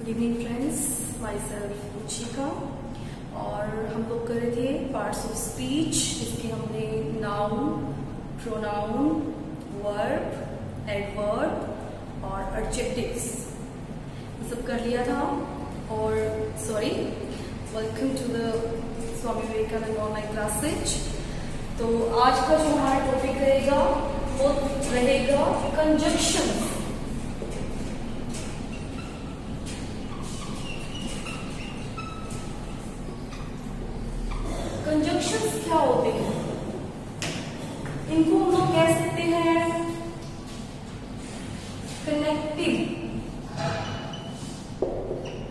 Evening friends, my self Ruchika. और हम लोग कर रहे थे पार्ट्स ऑफ स्पीच। इसके हमने नाउन, प्रोनाउन, वर्ब, एडवर्ब और एडजेक्टिव्स ये सब कर लिया था। और welcome to the Swami Vivekananda online classes. तो आज का जो हमारा टॉपिक रहेगा वो रहेगा कंजंक्शंस। कंजंक्शंस क्या होते हैं, इनको हम लोग कह सकते हैं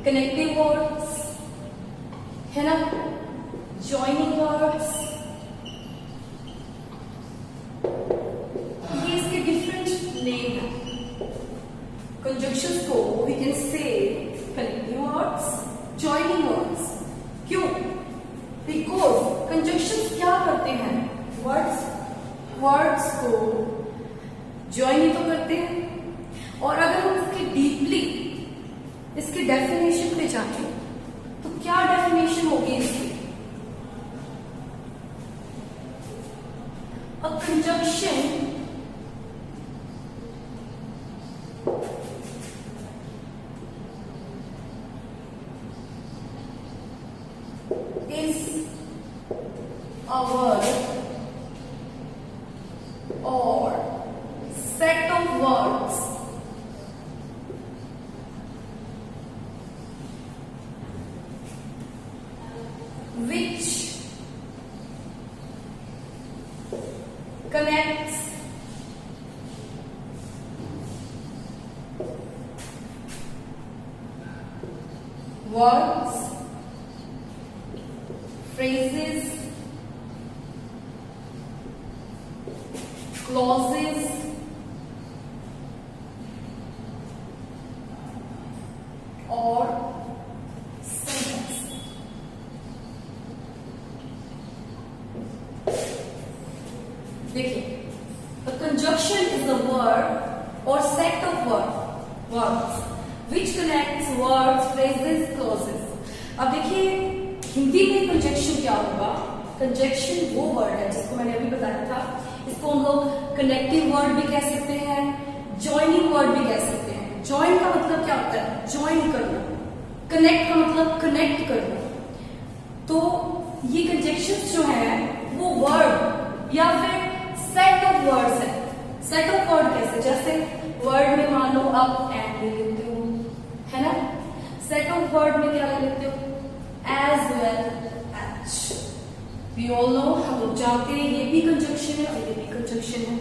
कनेक्टिव वर्ड्स, है ना, जॉइनिंग वर्ड्स। ये इसके डिफरेंट नेम है। कंजंक्शंस को we can say connective words, joining words. क्यों? बिकॉज कंजंक्शंस क्या करते हैं, वर्ड्स को ज्वाइन ही तो करते हैं। और अगर हम इसके डीपली इसके डेफिनेशन पे जाएं तो क्या डेफिनेशन होगी इसकी? A conjunction is a word or set of words which connects words, phrases, clauses, or sentence। देखिए, a conjunction is a word or set of words which connects words, phrases, clauses। अब देखिए हिंदी में conjunction क्या होगा? Conjunction वो word है जिसको मैंने अभी बताया था। इसको हम लोग कनेक्टिव वर्ड भी कह सकते हैं, जॉइनिंग वर्ड भी कह सकते हैं। जॉइन का मतलब क्या होता है? जॉइन करना। कनेक्ट का मतलब कनेक्ट करना। तो ये कंजंक्शंस जो है वो वर्ड या फिर सेट ऑफ वर्ड्स है। सेट ऑफ वर्ड कैसे? जैसे वर्ड में मान लो आप एंड ले लेते हो, है ना। सेट ऑफ वर्ड में क्या ले लेते हो? as well as। We all know, हम लोग जानते हैं ये भी कंजंक्शन है और ये भी कंजंक्शन है।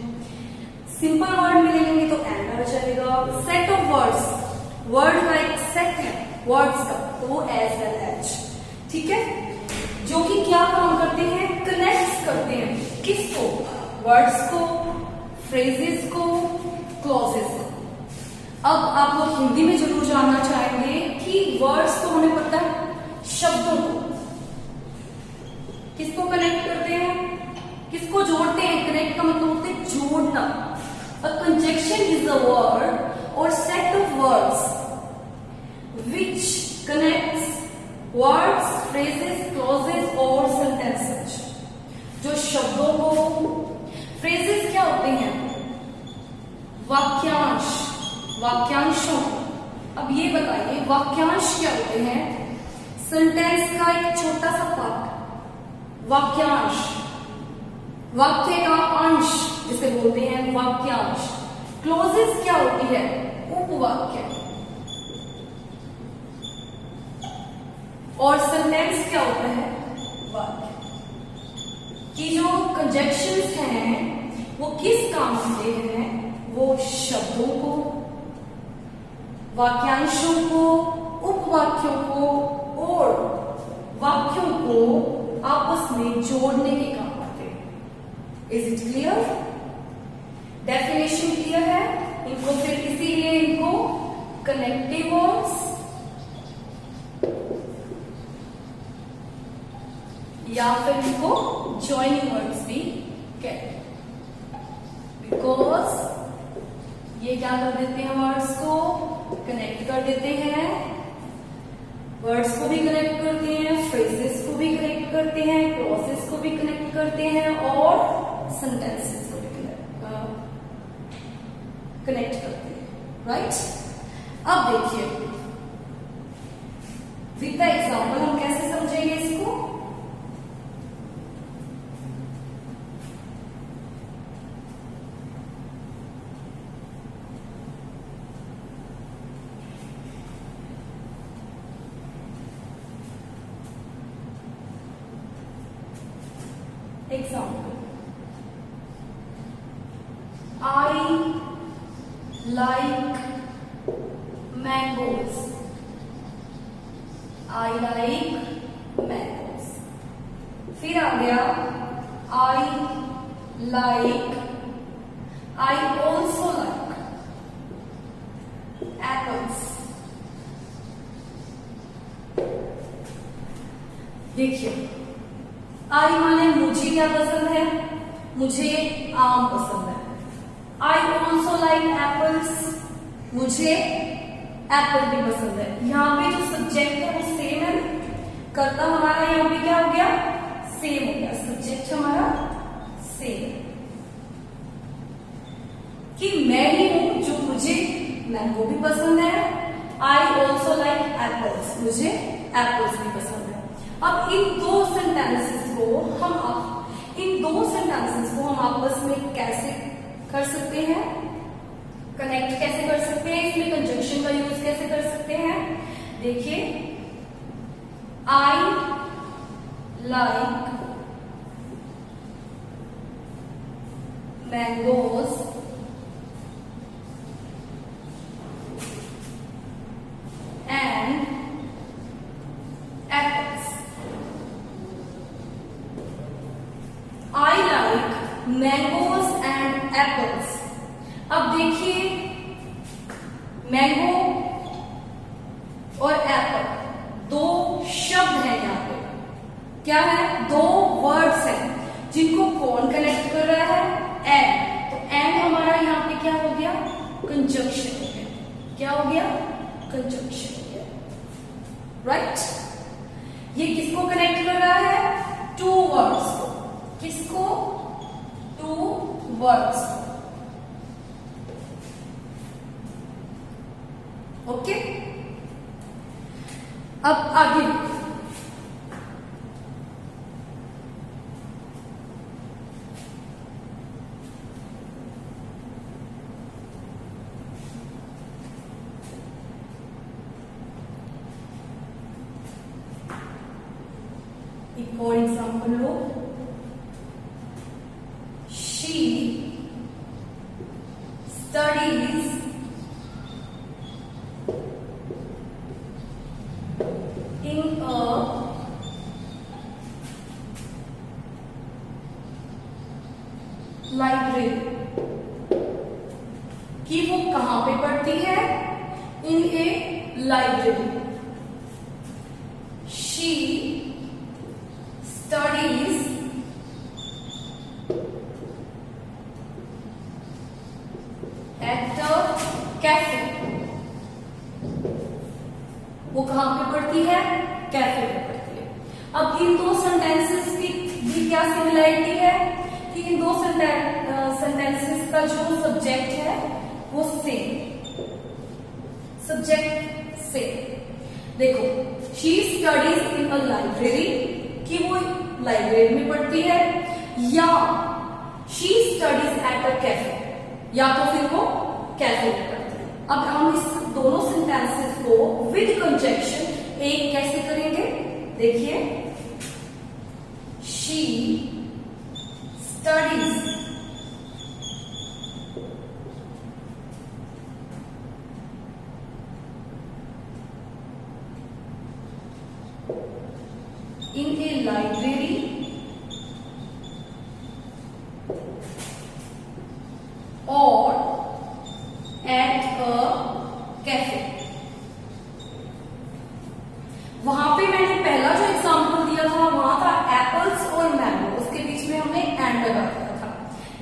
सिंपल वर्ड में ले लेंगे तो एंड आ जाएगा। सेट ऑफ वर्ड्स, वर्ड का एक सेट है वर्ड्स का, तो वो as well as, ठीक है, जो कि क्या काम करते हैं? कनेक्ट करते हैं। किसको? वर्ड्स को, फ्रेजेस को, क्लॉजेस को। अब आप लोग हिंदी में जरूर जानना चाहेंगे कि वर्ड्स तो हमें पता है, शब्दों को किसको कनेक्ट करते हैं, किसको जोड़ते हैं? कनेक्ट का मतलब होता है जोड़ना। A conjunction is a word और set of words which connects words, phrases, clauses और सेंटेंसेस। जो शब्दों को, फ्रेजेस क्या होते हैं? वाक्यांश, वाक्यांशों। अब ये बताइए वाक्यांश क्या होते हैं? सेंटेंस का एक छोटा सा पार्ट, वाक्यांश। वाक्य का अंश जिसे बोलते हैं वाक्यांश। क्लोजेस क्या होती है? उपवाक्य। और सेंटेंस क्या होता है? वाक्य। कि जो कंजंक्शंस हैं वो किस काम से हैं? वो शब्दों को, वाक्यांशों को, उपवाक्यों को और वाक्यों को आपस में जोड़ने के काम आते हैं। Is it clear? Definition clear है? इनको फिर इसीलिए इनको कनेक्टिव वर्ड्स या फिर इनको जॉइनिंग वर्ड्स भी कहते हैं। बिकॉज ये क्या कर देते हैं, वर्ड्स को कनेक्ट कर देते हैं को भी कनेक्ट करते हैं, फ्रेजेस को भी कनेक्ट करते हैं, क्लॉजेस को भी कनेक्ट करते हैं और सेंटेंसेस को भी कनेक्ट करते हैं, राइट। अब देखिए विद द एग्जाम्पल हम कैसे समझेंगे इसको। Example, I like mangoes. I like mangoes. फिर आ गया I like, I also like apples. देखिए आई माने मुझे क्या पसंद है, मुझे आम पसंद है। आई ऑल्सो लाइक एप्पल्स, मुझे एप्पल भी पसंद है। यहाँ पे जो सब्जेक्ट है वो सेम है, कर्ता हमारा यहाँ पे क्या हो गया, सेम हो गया, सब्जेक्ट हमारा सेम। कि मैं ही हूं जो मुझे मैंगो भी पसंद है, आई ऑल्सो लाइक एप्पल्स, मुझे एप्पल्स भी पसंद है। अब इन दो सेंटेंसेस को हम आपस में कैसे कर सकते हैं, कनेक्ट कैसे कर सकते हैं, इसमें कंजंक्शन का यूज कैसे कर सकते हैं। देखिए आई like mangoes and apples. I like mangoes and apples. अब देखिए मैंगो और एप्पल दो शब्द हैं, यहाँ पे क्या है, दो वर्ड्स हैं जिनको कौन कनेक्ट कर रहा है, एंड। तो एंड हमारा यहाँ पे क्या हो गया, कंजंक्शन हो गया। क्या हो गया, कंजंक्शन हो गया, राइट। ये किसको कनेक्ट कर रहा है, टू वर्ड्स को। किसको, टू वर्ड्स को। ओके, अब आगे एक और example low. She studies in a library, कि वो कहां पे पढ़ती है, in a library। she studies at a cafe। वो कहां पे पढ़ती है, कैफे में पढ़ती है। अब इन दो सेंटेंसेस की भी क्या सिमिलरिटी है कि इन दो सेंटेंसेस का जो सब्जेक्ट है वो सेम, सब्जेक्ट सेम। देखो she studies in a library, कि वो लाइब्रेरी में पढ़ती है, या she studies at a cafe, या तो फिर वो कैफे में पढ़ती है। अब हम इस दोनों सेंटेंसेस को विद कंजंक्शन एक कैसे करेंगे, देखिए she studies in a library और एट अ कैफे। वहां पे मैंने पहला जो एग्जांपल दिया था वहां था एप्पल्स और मैंगो, उसके बीच में हमने एंड लगा दिया था।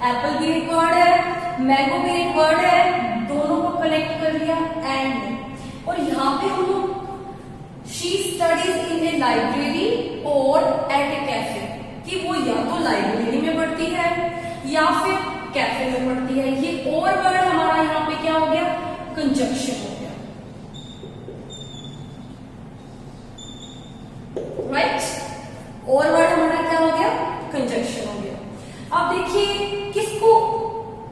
एप्पल भी एक वर्ड है, मैंगो भी एक वर्ड है, दोनों को कनेक्ट कर लिया एंड में। और यहाँ पे हम लोग शी स्टडीज लाइब्रेरी और एट ए कैफे, कि वो या तो लाइब्रेरी में पढ़ती है या फिर कैफे में पढ़ती है। ये और वर्ड हमारा यहाँ पे क्या हो गया, कंजक्शन हो गया, राइट। और वर्ड हमारा क्या हो गया, कंजक्शन हो गया। अब देखिए किसको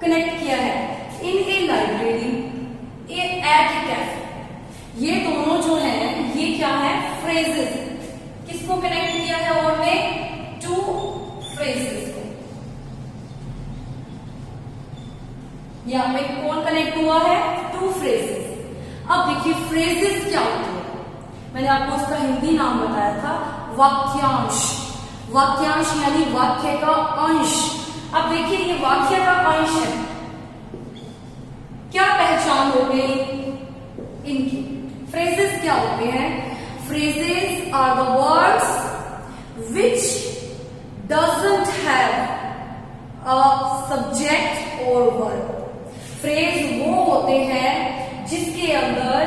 कनेक्ट किया है, इन a library, at a cafe, ये दोनों जो हैं ये क्या है, फ्रेजेस। किसको कनेक्ट किया है, और में टू फ्रेजेस को। यहां पे कौन कनेक्ट हुआ है, टू फ्रेजेस। अब देखिए फ्रेजेस क्या होते हैं, मैंने आपको उसका हिंदी नाम बताया था, वाक्यांश। वाक्यांश यानी वाक्य का अंश। अब देखिए ये वाक्य का अंश है, क्या पहचान हो गई इनकी। फ्रेजेस क्या होते हैं, phrases are the words which doesn't have a subject और वर्ब। फ्रेज वो होते हैं जिसके अंदर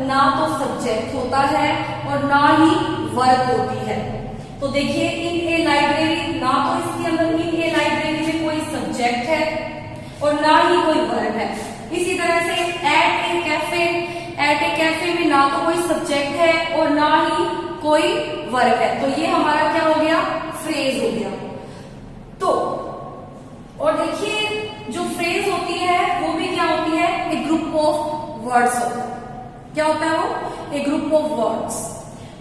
ना तो सब्जेक्ट होता है और ना ही वर्ब होती है। तो देखिए इन ए लाइब्रेरी, ना तो इसके अंदर इन ए लाइब्रेरी में कोई सब्जेक्ट है और ना ही कोई वर्ब है। इसी तरह से eight a cafe, eight a cafe में ना तो कोई सब्जेक्ट है और ना ही कोई वर्ब है। तो ये हमारा क्या हो गया, फ्रेज हो गया। तो और देखिए जो फ्रेज होती है वो भी क्या होती है, ए ग्रुप ऑफ वर्ड्स होता है। क्या होता है वो, ए ग्रुप ऑफ वर्ड्स।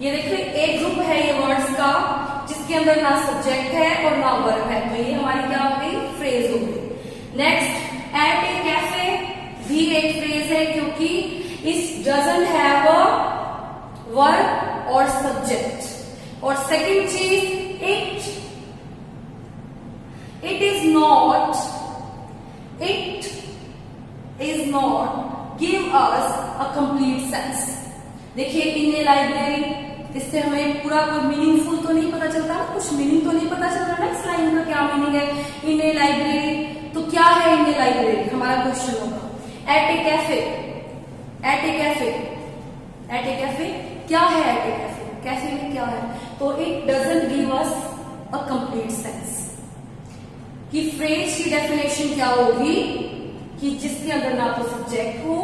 ये देखिए एक ग्रुप है ये वर्ड्स का जिसके अंदर ना सब्जेक्ट है और ना वर्ब है, तो ये हमारी क्या हो गई, फ्रेज हो गई। नेक्स्ट एट ए कैफे भी एक फ्रेज है क्योंकि इस डजंट हैव अ वर्ब और सब्जेक्ट। और सेकंड चीज it is not give us a complete sense. देखिए इन ए लाइब्रेरी, इससे हमें पूरा कोई मीनिंगफुल तो नहीं पता चलता, कुछ मीनिंग तो नहीं पता चल रहा ना इस लाइन का क्या मीनिंग है। इन ए लाइब्रेरी तो क्या है, इन ए लाइब्रेरी हमारा क्वेश्चन होगा। Eight a cafe, eight a cafe, eight a cafe क्या है, एट ए कैफे, कैफे में क्या है, तो it doesn't give us a complete sense. कि फ्रेज की डेफिनेशन क्या होगी, कि जिसके अंदर ना तो सब्जेक्ट हो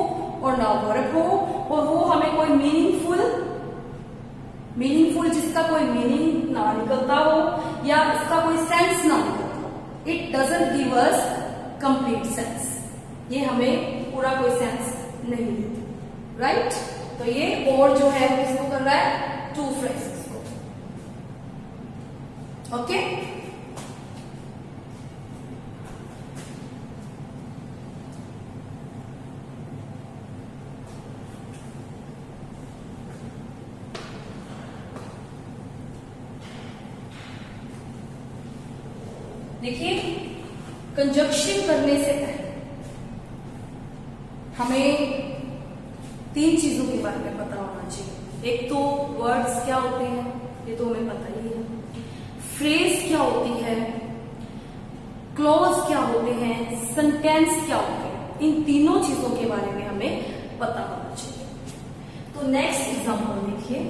और ना वर्ब हो, और वो हमें कोई मीनिंगफुल जिसका कोई मीनिंग ना निकलता हो या इसका कोई सेंस ना निकलता हो। It doesn't give us complete sense, ये हमें पूरा कोई सेंस नहीं देती, राइट। तो ये और जो है किसको कर रहा है, टू फ्रेजेस को, ओके। देखिए कंजक्शन करने से पहले हमें तीन चीजों के बारे में पता होना चाहिए। एक तो वर्ड्स क्या होते हैं, ये तो हमें पता ही है। फ्रेज क्या होती है, क्लॉज क्या होते हैं, सेंटेंस क्या होते हैं, इन तीनों चीजों के बारे में हमें पता होना चाहिए। तो नेक्स्ट एग्जांपल देखिए,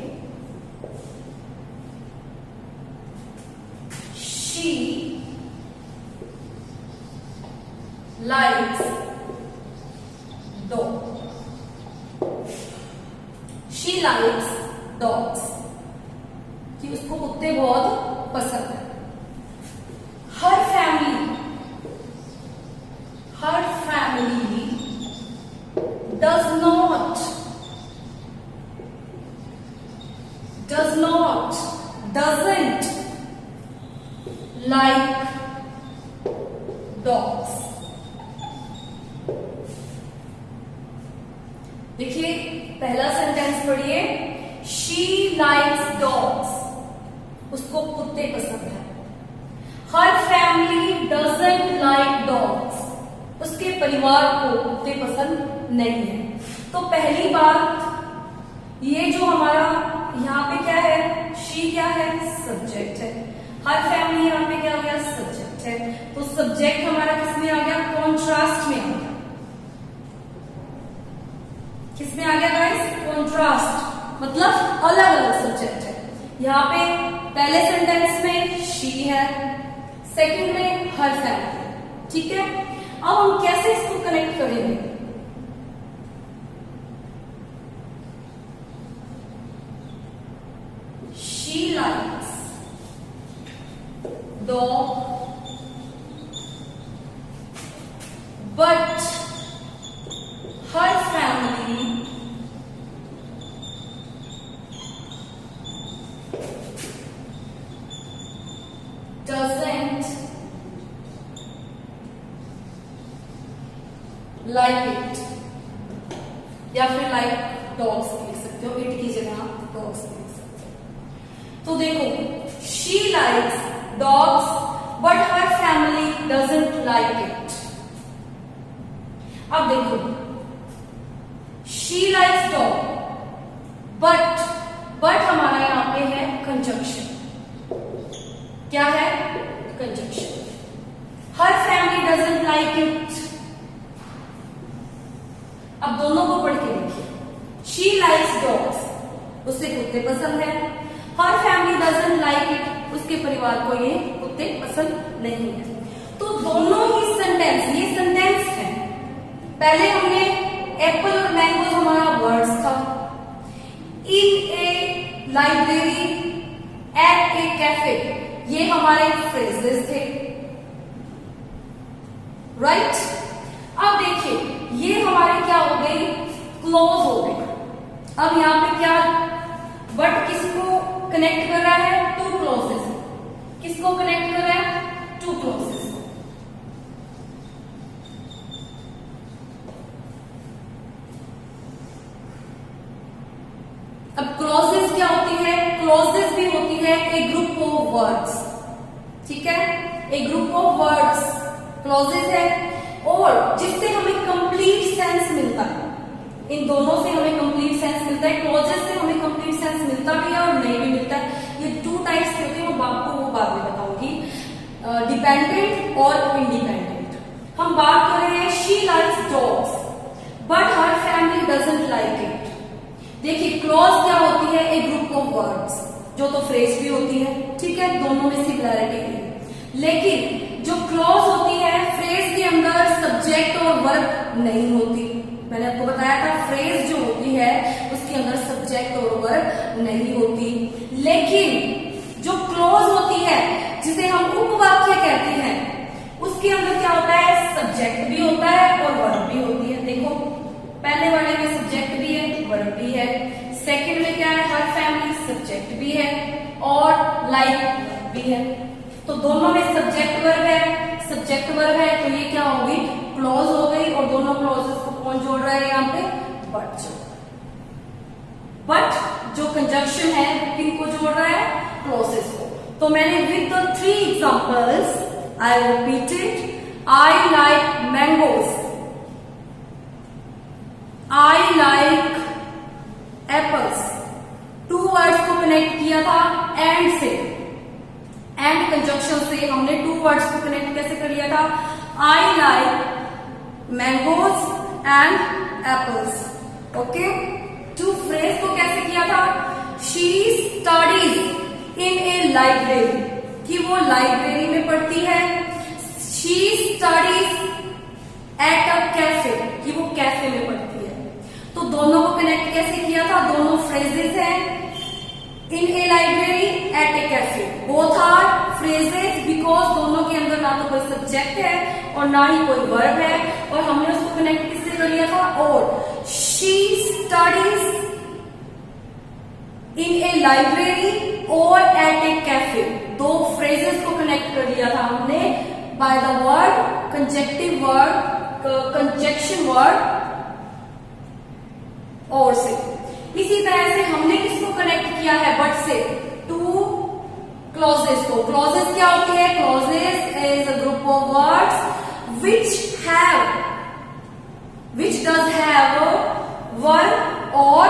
she likes dog. She likes dogs. कि उसको कुत्ते बहुत पसंद है। हर फैमिली doesn't like dogs. देखिए पहला सेंटेंस पढ़िए, शी लाइक्स डॉग्स, उसको कुत्ते पसंद है। हर फैमिली डजंट लाइक डॉग्स, उसके परिवार को कुत्ते पसंद नहीं है। तो पहली बात ये जो हमारा यहाँ पे क्या है, शी क्या है, सब्जेक्ट है। हर फैमिली यहाँ पे क्या हो गया, सब्जेक्ट है। तो सब्जेक्ट हमारा किसमें आ गया, कॉन्ट्रास्ट में आ गया। किसमें आ गया गाइस, कॉन्ट्रास्ट, मतलब अलग अलग सब्जेक्ट है। यहाँ पे पहले सेंटेंस में शी है, सेकंड में हर फैमिली, ठीक है। अब हम कैसे इसको कनेक्ट करेंगे? She likes dog but her family doesn't like it, या फिर like dogs लिख सकते हो, it की जगह आप dogs लिख सकते हो। तो देखो, she likes dogs but her family doesn't like it। अब देखो, she likes dog but हमारा यहाँ पे है कंजंक्शन। क्या है? Conjunction. Her family doesn't like it. अब दोनों को पढ़ के देखिए। शी लाइक्स डॉग्स, उसे कुत्ते पसंद है। हर फैमिली डजंट लाइक इट, उसके परिवार को ये कुत्ते पसंद नहीं है। तो दोनों ही सेंटेंस, ये सेंटेंस है। पहले हमने एप्पल और मैंगोज हमारा वर्ड्स था। इन a library, at a cafe, ये हमारे फ्रेजेस थे, राइट। अब देखिए, ये हमारे क्या हो गई? क्लोज हो गए। अब यहाँ पे क्या, बट किसको कनेक्ट कर रहा है? To closes. किसको कनेक्ट कर रहा है? To closes. अब क्लोजेस क्या होती है? क्लोजेस भी होती है ए ग्रुप ऑफ वर्ड्स, ठीक है। A group of words closes है, और जिससे हमें कंप्लीट सेंस मिलता है। इन दोनों से हमें कंप्लीट सेंस मिलता है। क्लोजेस से हमें कंप्लीट सेंस मिलता भी है और नहीं भी मिलता है। ये टू टाइप्स होते हैं, वो आपको वो बाद में बताऊंगी, डिपेंडेंट और इंडिपेंडेंट। हम बात कर रहे हैं she likes dogs but her family doesn't like it. देखिए, क्लॉज क्या होती है? ए ग्रुप ऑफ वर्ड्स, जो तो फ्रेज भी होती है, ठीक है। दोनों में सिमिलैरिटी है, लेकिन जो क्लॉज होती है, फ्रेज के अंदर सब्जेक्ट और वर्ब नहीं होती। मैंने आपको बताया था, फ्रेज जो होती है उसके अंदर सब्जेक्ट और वर्ब नहीं होती। लेकिन जो क्लॉज होती है, जिसे हम उपवाक्य कहते हैं, उसके अंदर क्या होता है? सब्जेक्ट भी होता है और वर्ब भी होती है। देखो, पहले वाले में सब्जेक्ट भी है, वर्ब भी है। सेकंड में क्या है? हर फैमिली, सब्जेक्ट भी है और लाइक भी है। तो दोनों में सब्जेक्ट वर्ब है, सब्जेक्ट वर्ब है, तो ये क्या होगी? क्लॉज हो गई। और दोनों क्लॉजेस को कौन जोड़ रहा है यहाँ पे? बट जोड़। बट जो कंजंक्शन है, किनको जोड़ रहा है? क्लॉजेस को। तो मैंने with the 3 examples I repeated, I like mangoes, I like apples, two words को कनेक्ट किया था एंड से। एंड कंजंक्शन से हमने टू वर्ड्स को कनेक्ट कैसे कर लिया था? I like mangoes and apples, okay. Two phrase को कैसे किया था? She studies in a library, कि वो लाइब्रेरी में पढ़ती है। She studies at a cafe, कि वो कैफे में पढ़ती है। तो दोनों को कनेक्ट कैसे किया था? दोनों फ्रेजेस हैं। In a library, at a cafe, both are phrases, because दोनों के अंदर ना तो कोई सब्जेक्ट है और ना ही कोई वर्ब है, और हमने उसको कनेक्ट किससे कर लिया था? और she studies in a library और एट ए कैफे, दो फ्रेजेस को कनेक्ट कर लिया था हमने by the word conjunctive word, conjunction word और से। इसी तरह से हमने किसको कनेक्ट किया है? बट से, टू क्लॉजेस को। क्लॉजेस क्या होती है? Clauses is a group of words which does have verb और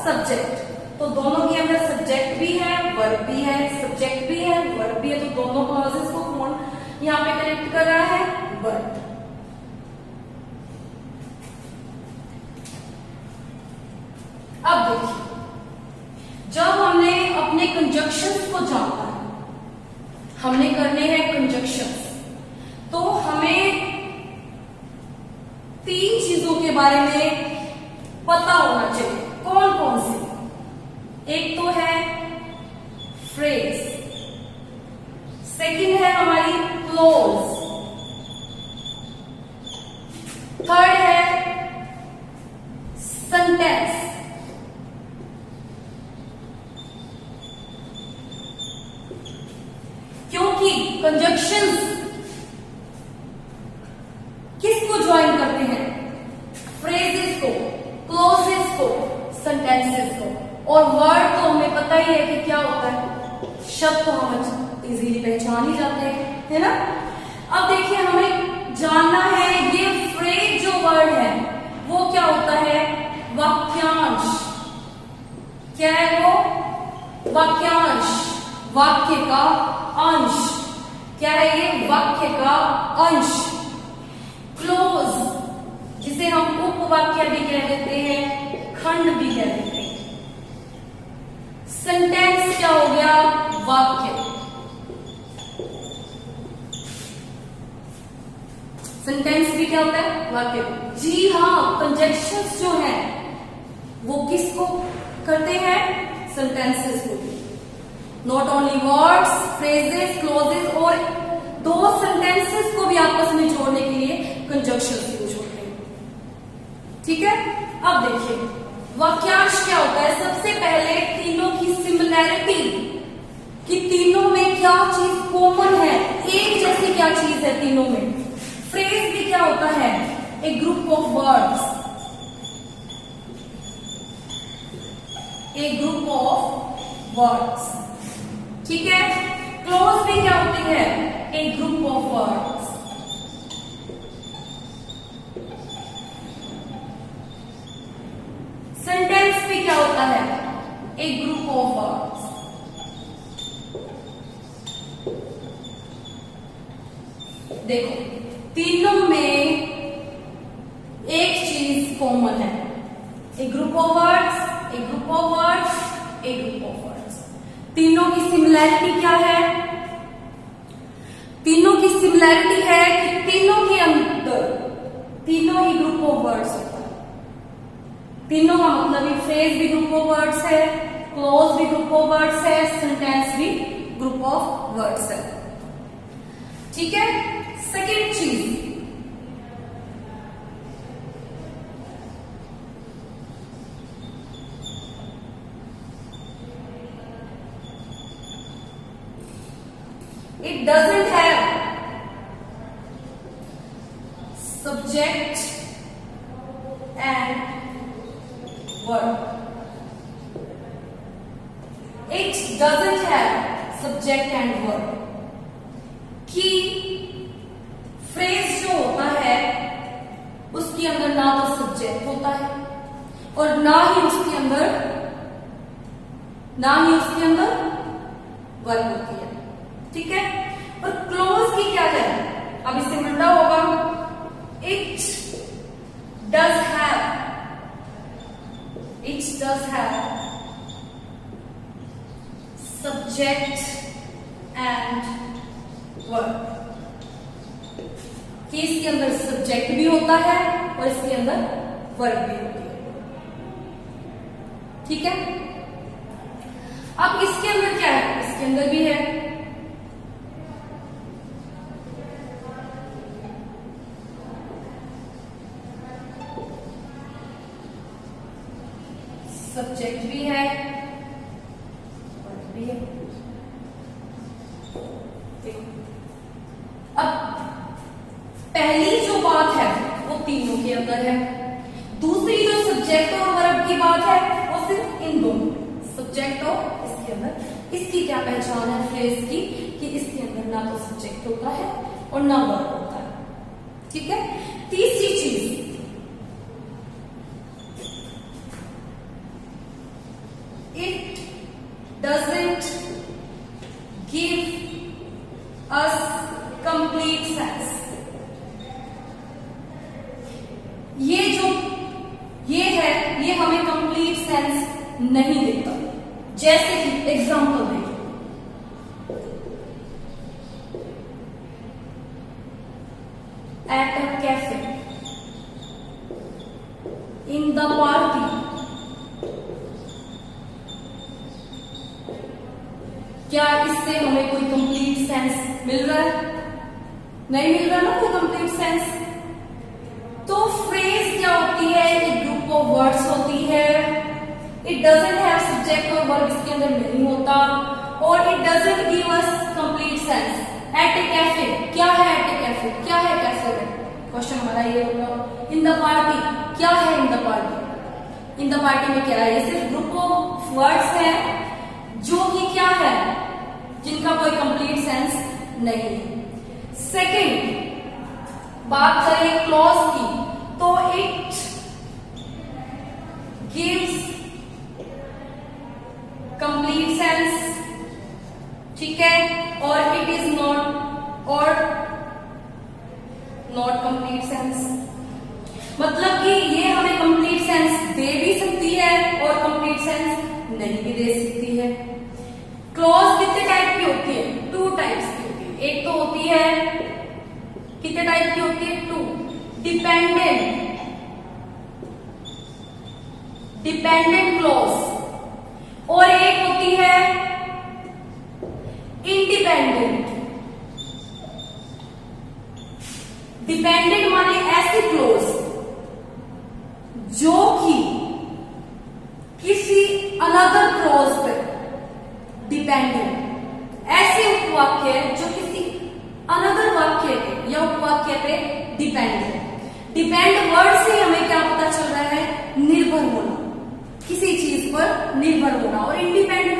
सब्जेक्ट। तो दोनों के अंदर सब्जेक्ट भी है, वर्ब भी है, सब्जेक्ट भी है, वर्ब भी है। तो दोनों क्लॉजेस को कौन यहाँ पे कनेक्ट कर रहा है? वर्ब। अब देखिए, जब हमने अपने अपने कंजक्शंस को जानना है, हमने करने हैं कंजक्शंस, तो हमें 3 चीजों के बारे में पता होना चाहिए। कौन कौन सी? एक तो है फ्रेज, सेकंड है हमारी क्लोज, थर्ड है सेंटेंस, क्योंकि कंजक्शंस किसको ज्वाइन करते हैं? फ्रेजेस को, क्लोजेस को, सेंटेंसेस को। और वर्ड तो हमें पता ही है कि क्या होता है, शब्द तो हम इजीली पहचान ही जाते हैं, है ना। अब देखिए हमें जानना है ये फ्रेज जो वर्ड है वो क्या होता है? वाक्यांश। क्या है वो? वाक्यांश, वाक्य का अंश। क्या है ये? वाक्य का अंश। क्लोज, जिसे हम उपवाक्य भी कह देते हैं, खंड भी कह देते हैं। सेंटेंस क्या हो गया? वाक्य। सेंटेंस भी क्या होता है? वाक्य। जी हाँ, कंजक्शंस जो है वो किसको करते हैं? सेंटेंसेस को। Not only words, phrases, clauses और 2 सेंटेंसेस को भी आपस में जोड़ने के लिए कंजक्शंस यूज होते हैं। ठीक है, अब देखिए वाक्यांश क्या होता है। सबसे पहले तीनों की सिमिलैरिटी, कि तीनों में क्या चीज कॉमन है, एक जैसी क्या चीज है तीनों में। फ्रेज भी क्या होता है? A group of words, a group of words. ठीक है, क्लोज भी क्या होती है? A group of words. Sentence भी क्या होता है? A group of words. देखो तीनों में एक चीज कॉमन है, a group of words, a group of words, a group of words. तीनों की सिमिलैरिटी क्या है? तीनों की सिमिलैरिटी है कि तीनों के अंदर तीनों ही ग्रुप ऑफ वर्ड्स होता है। तीनों का मतलब ही फ्रेज भी ग्रुप ऑफ वर्ड्स है, क्लोज भी ग्रुप ऑफ वर्ड्स है, सेंटेंस भी ग्रुप ऑफ वर्ड्स है। ठीक है, सेकेंड चीज, it doesn't have subject and verb. It doesn't have subject and verb. कि फ्रेज जो होता है उसके अंदर ना तो सब्जेक्ट होता है और ना ही उसके अंदर वर्ब होती है। ठीक है, और क्लोज की क्या है? अब इससे उल्टा होगा, it does have subject and verb, कि इसके अंदर सब्जेक्ट भी होता है और इसके अंदर वर्ब भी होती है। ठीक है, अब इसके अंदर क्या है? इसके अंदर भी है सब्जेक्ट भी है, वर्ब भी है। अब पहली जो बात है वो तीनों के अंदर है, दूसरी जो सब्जेक्ट और वर्ब की बात है वो सिर्फ इन दोनों, सब्जेक्ट और इसके अंदर। इसकी क्या पहचान है फ्रेज की? कि इसके अंदर ना तो सब्जेक्ट होता है और ना वर्ब होता है। ठीक है, तीसरी चीज, it doesn't give us complete sense. ये हमें complete sense नहीं देता। जैसे कि एग्जाम्पल देखिए, at a cafe, in the party, क्या इससे हमें कोई कंप्लीट सेंस मिल रहा है? नहीं मिल रहा ना कोई कंप्लीट सेंस। तो फ्रेज क्या होती है? एक ग्रुप ऑफ वर्ड्स होती है, इट डजंट हैव सब्जेक्ट और वर्ब इसके अंदर नहीं होता, और it doesn't give us complete sense. At a cafe, क्या है एट ए कैफे? क्या है कैफे में? क्वेश्चन हमारा ये होगा। इन द पार्टी, क्या है in the party? In the party में क्या है? ये सिर्फ ग्रुप ऑफ वर्ड्स है जो कि क्या है, जिनका कोई कंप्लीट सेंस नहीं है। सेकेंड बात करें क्लॉज की, तो इट गिव्स कंप्लीट सेंस, ठीक है, और इट इज नॉट और नॉट कंप्लीट सेंस। मतलब कि ये हमें कंप्लीट सेंस दे भी सकती है और कंप्लीट सेंस नहीं भी दे सकती है। क्लॉज कितने टाइप की होती है? 2 टाइप्स की होती है। एक तो होती है, कितने टाइप की होती है? 2, डिपेंडेंट क्लॉज, और एक होती है इंडिपेंडेंट। डिपेंडेंट माने ऐसी क्लॉज जो कि किसी अनदर क्लॉज पे डिपेंडेंट, ऐसे उपवाक्य जो किसी अनदर वाक्य पे या उपवाक्य पे डिपेंड है। डिपेंड वर्ड से हमें क्या पता चल रहा है? निर्भर होना, किसी चीज पर निर्भर होना। और इंडिपेंडेंट